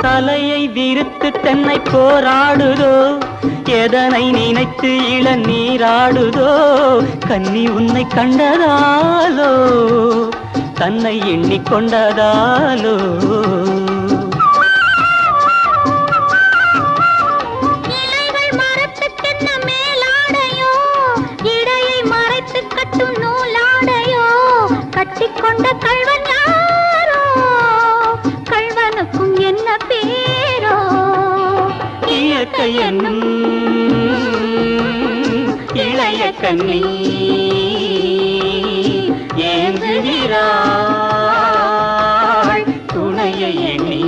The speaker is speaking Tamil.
தலையை விரித்து தென்னை போராடுதோ எதனை நினைத்து இளநீராடுதோ கன்னி உன்னை கண்டதாலோ தன்னை எண்ணிக்கொண்டதாலோ இலைகள் மரத்துக்கென்ன மேலாடையோ இடையை மறைத்து கட்டும் நூலாடையோ கட்டிக்கொண்ட கள்வன் யாரோ கள்வனுக்கும் என்ன பேரோ இயற்கை என்னும் இளைய கன்னி ஏங்குகிறாள் துணையை எண்ணி